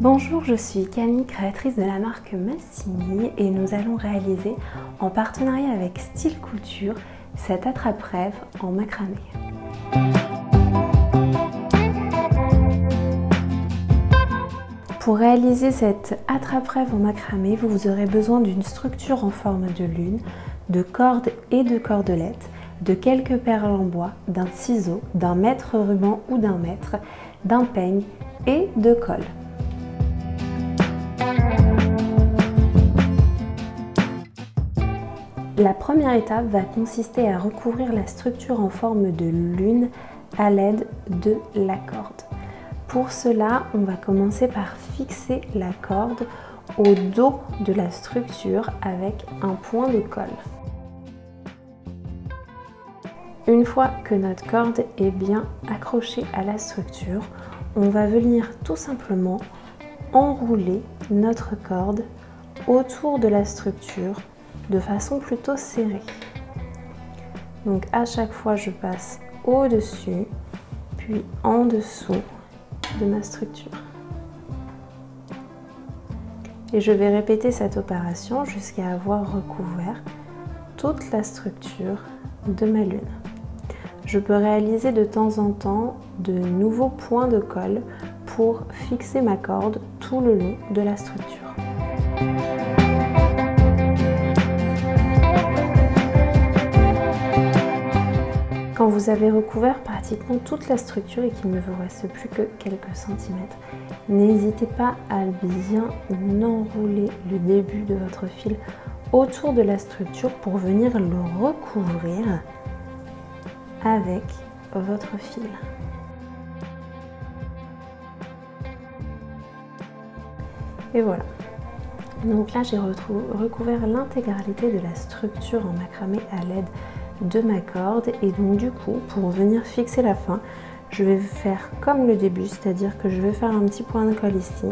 Bonjour, je suis Camille, créatrice de la marque Massimi et nous allons réaliser en partenariat avec Style Couture cette attrape-rêve en macramé. Pour réaliser cette attrape-rêve en macramé, vous aurez besoin d'une structure en forme de lune, de cordes et de cordelettes, de quelques perles en bois, d'un ciseau, d'un mètre ruban ou d'un mètre, d'un peigne et de colle. La première étape va consister à recouvrir la structure en forme de lune à l'aide de la corde. Pour cela, on va commencer par fixer la corde au dos de la structure avec un point de colle. Une fois que notre corde est bien accrochée à la structure, on va venir tout simplement enrouler notre corde autour de la structure de façon plutôt serrée. Donc à chaque fois, je passe au-dessus, puis en dessous de ma structure. Et je vais répéter cette opération jusqu'à avoir recouvert toute la structure de ma lune. Je peux réaliser de temps en temps de nouveaux points de colle pour fixer ma corde tout le long de la structure. Quand vous avez recouvert pratiquement toute la structure et qu'il ne vous reste plus que quelques centimètres, n'hésitez pas à bien enrouler le début de votre fil autour de la structure pour venir le recouvrir avec votre fil. Et voilà. Donc là, j'ai recouvert l'intégralité de la structure en macramé à l'aide de ma corde, et donc du coup, pour venir fixer la fin, je vais faire comme le début, c'est-à-dire que je vais faire un petit point de colle ici,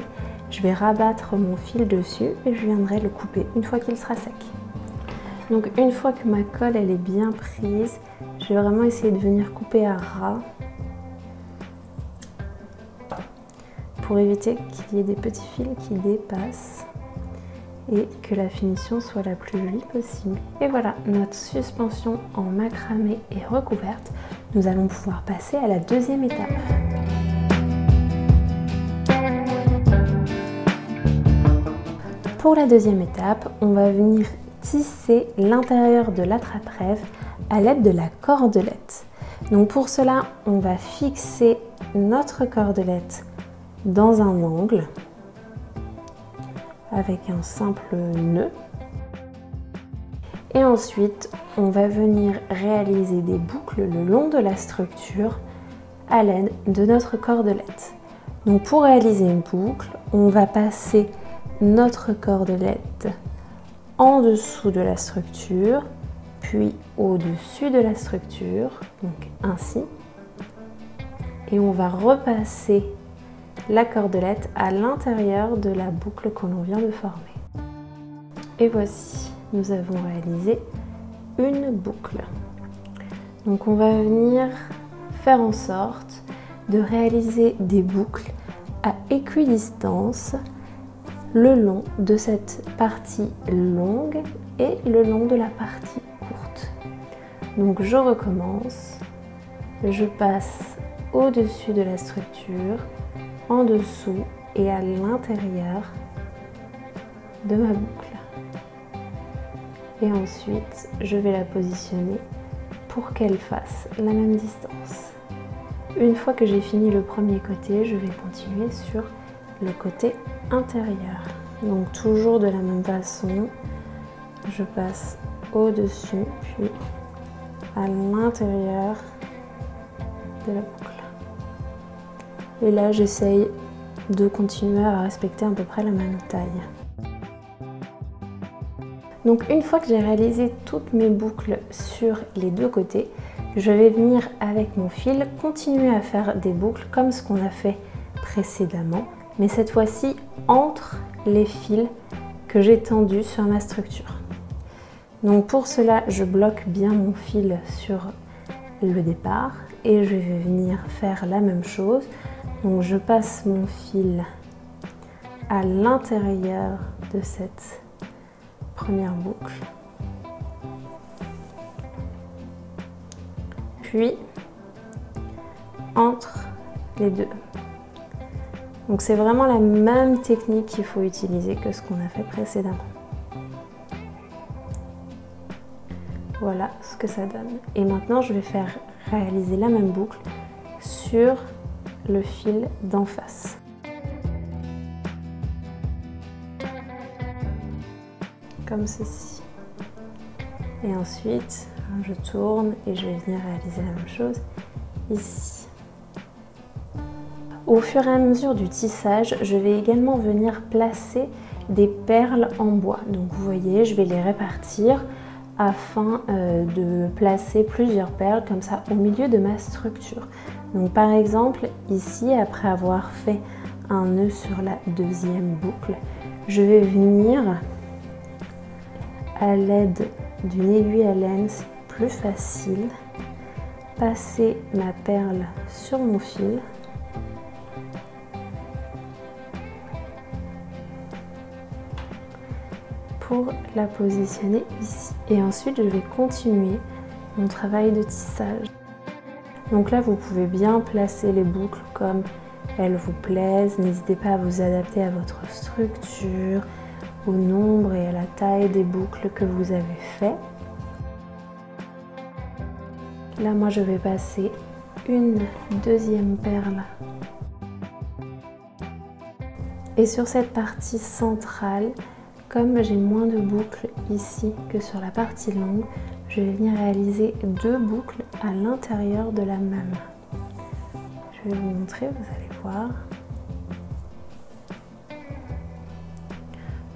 je vais rabattre mon fil dessus et je viendrai le couper une fois qu'il sera sec. Donc une fois que ma colle elle est bien prise, je vais vraiment essayer de venir couper à ras pour éviter qu'il y ait des petits fils qui dépassent et que la finition soit la plus jolie possible. Et voilà, notre suspension en macramé est recouverte. Nous allons pouvoir passer à la deuxième étape. Pour la deuxième étape, on va venir tisser l'intérieur de l'attrape-rêve à l'aide de la cordelette. Donc pour cela, on va fixer notre cordelette dans un angle avec un simple nœud. Et ensuite, on va venir réaliser des boucles le long de la structure à l'aide de notre cordelette. Donc pour réaliser une boucle, on va passer notre cordelette en dessous de la structure, puis au-dessus de la structure, donc ainsi. Et on va repasser la cordelette à l'intérieur de la boucle que l'on vient de former. Et voici, nous avons réalisé une boucle. Donc on va venir faire en sorte de réaliser des boucles à équidistance le long de cette partie longue et le long de la partie courte. Donc je recommence, je passe au-dessus de la structure, en dessous et à l'intérieur de ma boucle. Et ensuite, je vais la positionner pour qu'elle fasse la même distance. Une fois que j'ai fini le premier côté, je vais continuer sur le côté intérieur. Donc toujours de la même façon, je passe au-dessus puis à l'intérieur de la boucle. Et là, j'essaye de continuer à respecter à peu près la même taille. Donc une fois que j'ai réalisé toutes mes boucles sur les deux côtés, je vais venir avec mon fil continuer à faire des boucles comme ce qu'on a fait précédemment, mais cette fois-ci entre les fils que j'ai tendus sur ma structure. Donc pour cela, je bloque bien mon fil sur le départ et je vais venir faire la même chose. Donc je passe mon fil à l'intérieur de cette première boucle. Puis entre les deux. Donc c'est vraiment la même technique qu'il faut utiliser que ce qu'on a fait précédemment. Voilà ce que ça donne. Et maintenant je vais faire réaliser la même boucle sur le fil d'en face. Comme ceci. Et ensuite, je tourne et je vais venir réaliser la même chose ici. Au fur et à mesure du tissage, je vais également venir placer des perles en bois. Donc vous voyez, je vais les répartir afin de placer plusieurs perles comme ça au milieu de ma structure. Donc par exemple, ici, après avoir fait un nœud sur la deuxième boucle, je vais venir à l'aide d'une aiguille à laine, c'est plus facile, passer ma perle sur mon fil pour la positionner ici. Et ensuite, je vais continuer mon travail de tissage. Donc là, vous pouvez bien placer les boucles comme elles vous plaisent. N'hésitez pas à vous adapter à votre structure, au nombre et à la taille des boucles que vous avez fait. Là, moi, je vais passer une deuxième perle. Et sur cette partie centrale, comme j'ai moins de boucles ici que sur la partie longue, je vais venir réaliser deux boucles à l'intérieur de la même. Je vais vous montrer, vous allez voir.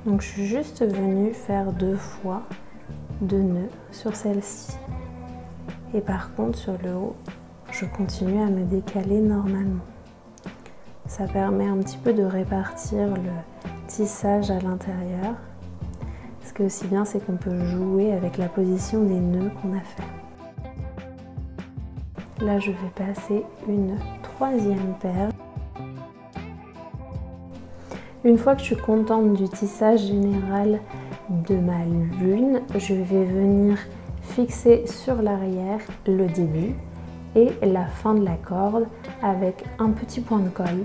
Donc je suis juste venue faire deux fois deux nœuds sur celle-ci. Et par contre sur le haut, je continue à me décaler normalement. Ça permet un petit peu de répartir le tissage à l'intérieur. Ce qui est aussi bien, c'est qu'on peut jouer avec la position des nœuds qu'on a fait. Là, je vais passer une troisième perle. Une fois que je suis contente du tissage général de ma lune, je vais venir fixer sur l'arrière le début et la fin de la corde avec un petit point de colle.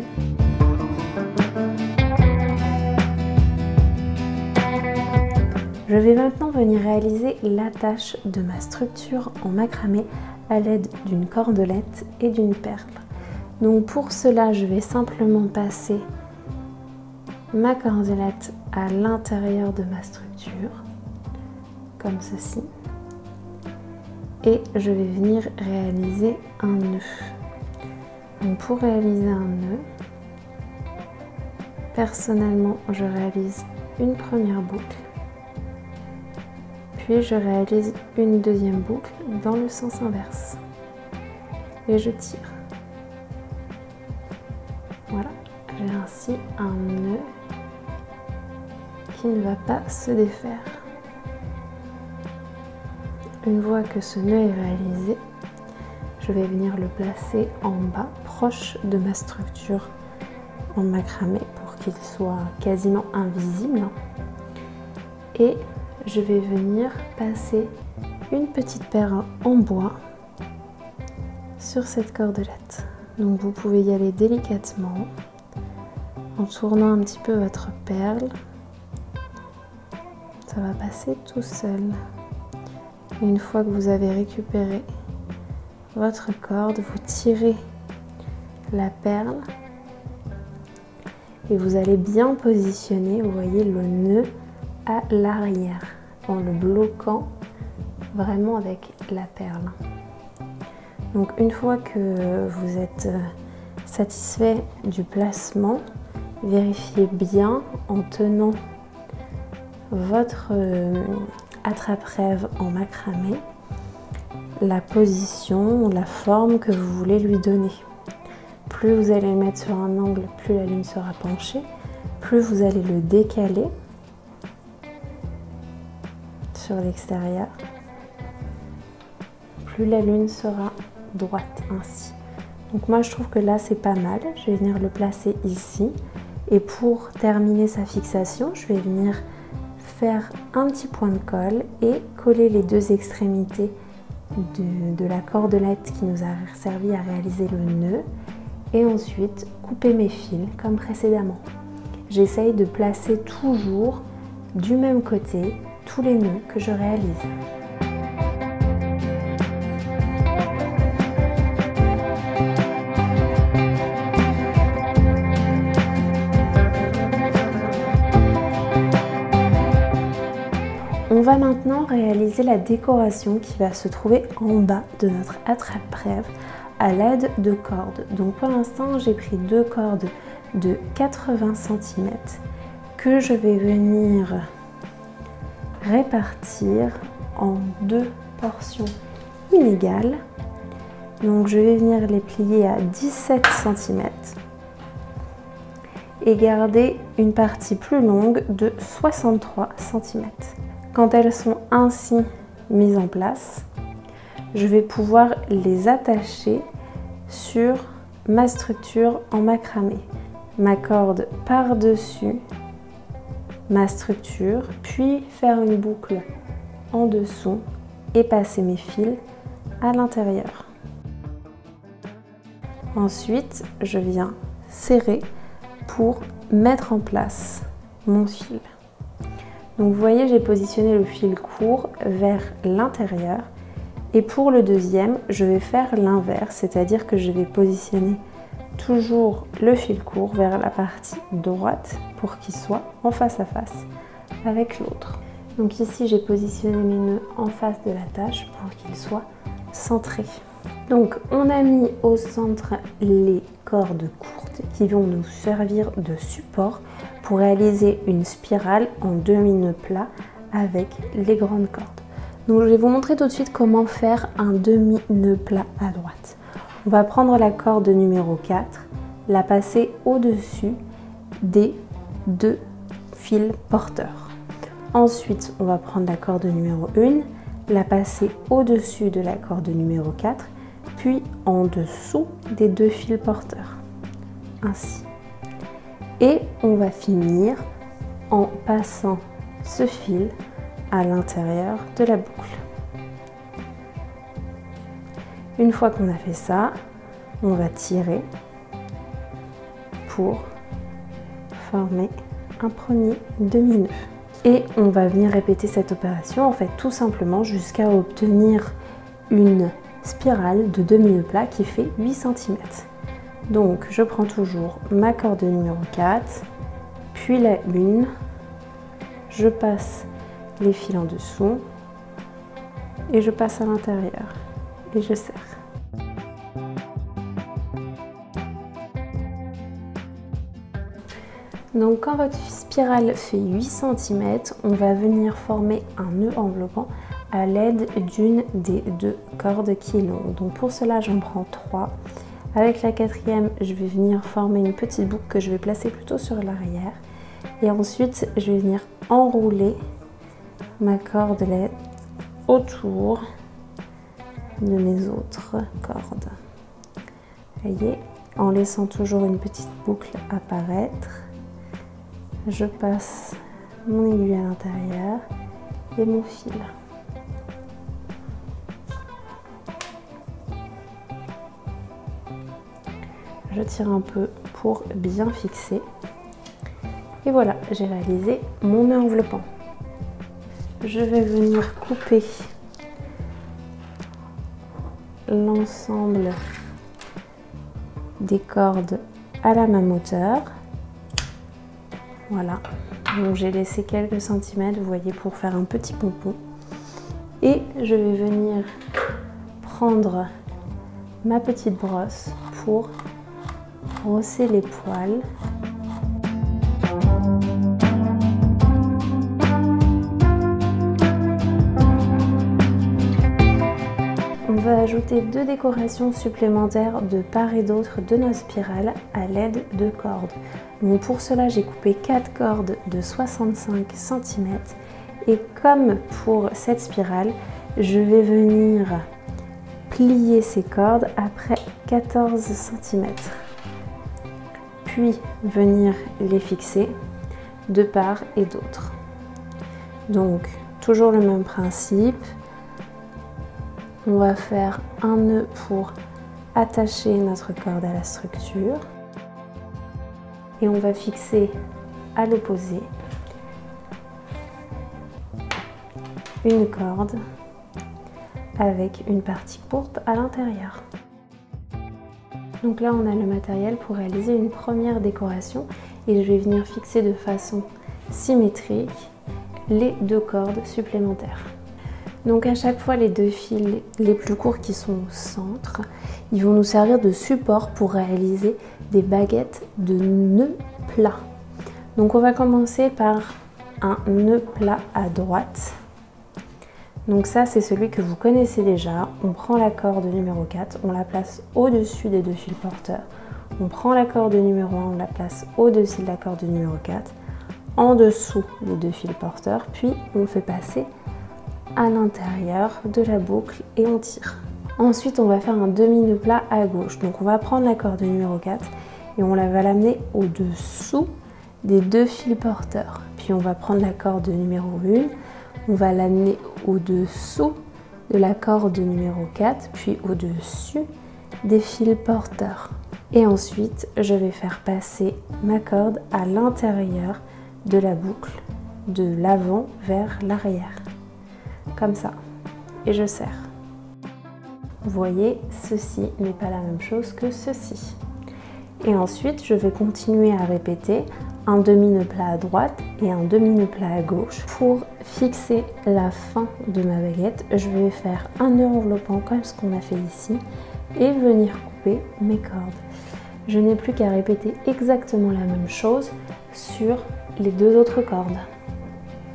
Je vais maintenant venir réaliser l'attache de ma structure en macramé à l'aide d'une cordelette et d'une perle. Donc pour cela, je vais simplement passer ma cordelette à l'intérieur de ma structure, comme ceci. Et je vais venir réaliser un nœud. Donc pour réaliser un nœud, personnellement, je réalise une première boucle. Puis je réalise une deuxième boucle dans le sens inverse. Et je tire. Voilà, j'ai ainsi un nœud qui ne va pas se défaire. Une fois que ce nœud est réalisé, je vais venir le placer en bas, proche de ma structure en macramé pour qu'il soit quasiment invisible. Et je vais venir passer une petite perle en bois sur cette cordelette. Donc vous pouvez y aller délicatement en tournant un petit peu votre perle. Ça va passer tout seul. Et une fois que vous avez récupéré votre corde, vous tirez la perle et vous allez bien positionner, vous voyez, le nœud à l'arrière en le bloquant vraiment avec la perle. Donc une fois que vous êtes satisfait du placement, vérifiez bien en tenant votre attrape-rêve en macramé la position, la forme que vous voulez lui donner. Plus vous allez le mettre sur un angle, plus la lune sera penchée, plus vous allez le décaler sur l'extérieur, plus la lune sera droite ainsi. Donc moi je trouve que là c'est pas mal, je vais venir le placer ici Et pour terminer sa fixation, je vais venir faire un petit point de colle et coller les deux extrémités de la cordelette qui nous a servi à réaliser le nœud. Et ensuite, couper mes fils comme précédemment. J'essaye de placer toujours du même côté tous les nœuds que je réalise. On va maintenant réaliser la décoration qui va se trouver en bas de notre attrape-brève à l'aide de cordes. Donc pour l'instant, j'ai pris deux cordes de 80 cm que je vais venir répartir en deux portions inégales. Donc je vais venir les plier à 17 cm et garder une partie plus longue de 63 cm. Quand elles sont ainsi mises en place, je vais pouvoir les attacher sur ma structure en macramé. Ma corde par-dessus ma structure, puis faire une boucle en dessous et passer mes fils à l'intérieur. Ensuite, je viens serrer pour mettre en place mon fil. Donc vous voyez, j'ai positionné le fil court vers l'intérieur. Et pour le deuxième, je vais faire l'inverse, c'est-à-dire que je vais positionner toujours le fil court vers la partie droite pour qu'il soit en face à face avec l'autre. Donc ici, j'ai positionné mes nœuds en face de la tâche pour qu'ils soient centrés. Donc on a mis au centre les cordes courtes qui vont nous servir de support pour réaliser une spirale en demi-nœud plat avec les grandes cordes. Donc je vais vous montrer tout de suite comment faire un demi-nœud plat à droite. On va prendre la corde numéro 4, la passer au-dessus des deux fils porteurs. Ensuite, on va prendre la corde numéro 1, la passer au-dessus de la corde numéro 4, puis en dessous des deux fils porteurs. Ainsi. Et on va finir en passant ce fil à l'intérieur de la boucle. Une fois qu'on a fait ça, on va tirer pour former un premier demi-nœud. Et on va venir répéter cette opération en fait tout simplement jusqu'à obtenir une spirale de demi-nœud plat qui fait 8 cm. Donc je prends toujours ma corde numéro 4, puis la 1, je passe les fils en dessous et je passe à l'intérieur et je serre. Donc quand votre spirale fait 8 cm, on va venir former un nœud enveloppant à l'aide d'une des deux cordes qui est longue. Donc pour cela, j'en prends 3. Avec la quatrième, je vais venir former une petite boucle que je vais placer plutôt sur l'arrière. Et ensuite, je vais venir enrouler ma cordelette autour de mes autres cordes. Vous voyez, en laissant toujours une petite boucle apparaître. Je passe mon aiguille à l'intérieur et mon fil. Je tire un peu pour bien fixer. Et voilà, j'ai réalisé mon nœud enveloppant. Je vais venir couper l'ensemble des cordes à la même hauteur. Voilà, donc j'ai laissé quelques centimètres, vous voyez, pour faire un petit pompon. Et je vais venir prendre ma petite brosse pour brosser les poils. On va ajouter 2 décorations supplémentaires de part et d'autre de nos spirales à l'aide de cordes. Donc pour cela, j'ai coupé 4 cordes de 65 cm et comme pour cette spirale, je vais venir plier ces cordes après 14 cm. puis venir les fixer de part et d'autre. Donc toujours le même principe, on va faire un nœud pour attacher notre corde à la structure et on va fixer à l'opposé une corde avec une partie courte à l'intérieur. Donc là on a le matériel pour réaliser une première décoration et je vais venir fixer de façon symétrique les 2 cordes supplémentaires. Donc à chaque fois les 2 fils les plus courts qui sont au centre, ils vont nous servir de support pour réaliser des baguettes de nœuds plats. Donc on va commencer par un nœud plat à droite. Donc ça c'est celui que vous connaissez déjà. On prend la corde numéro 4, on la place au-dessus des 2 fils porteurs. On prend la corde numéro 1, on la place au-dessus de la corde numéro 4, en dessous des 2 fils porteurs, puis on fait passer à l'intérieur de la boucle et on tire. Ensuite on va faire un demi-nœud plat à gauche. Donc on va prendre la corde numéro 4 et on va l'amener au-dessous des 2 fils porteurs. Puis on va prendre la corde numéro 1, on va l'amener au-dessous de la corde numéro 4, puis au-dessus des fils porteurs. Et ensuite, je vais faire passer ma corde à l'intérieur de la boucle, de l'avant vers l'arrière. Comme ça. Et je serre. Vous voyez, ceci n'est pas la même chose que ceci. Et ensuite, je vais continuer à répéter un demi-nœud plat à droite et un demi-nœud plat à gauche. Pour fixer la fin de ma baguette, je vais faire un nœud enveloppant comme ce qu'on a fait ici et venir couper mes cordes. Je n'ai plus qu'à répéter exactement la même chose sur les 2 autres cordes.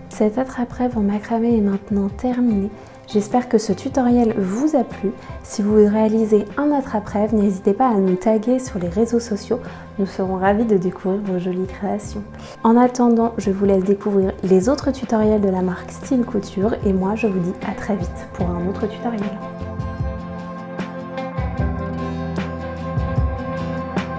Cette attrape-rêve en macramé est maintenant terminée. J'espère que ce tutoriel vous a plu. Si vous réalisez un attrape-rêve, n'hésitez pas à nous taguer sur les réseaux sociaux. Nous serons ravis de découvrir vos jolies créations. En attendant, je vous laisse découvrir les autres tutoriels de la marque Style Couture et moi je vous dis à très vite pour un autre tutoriel.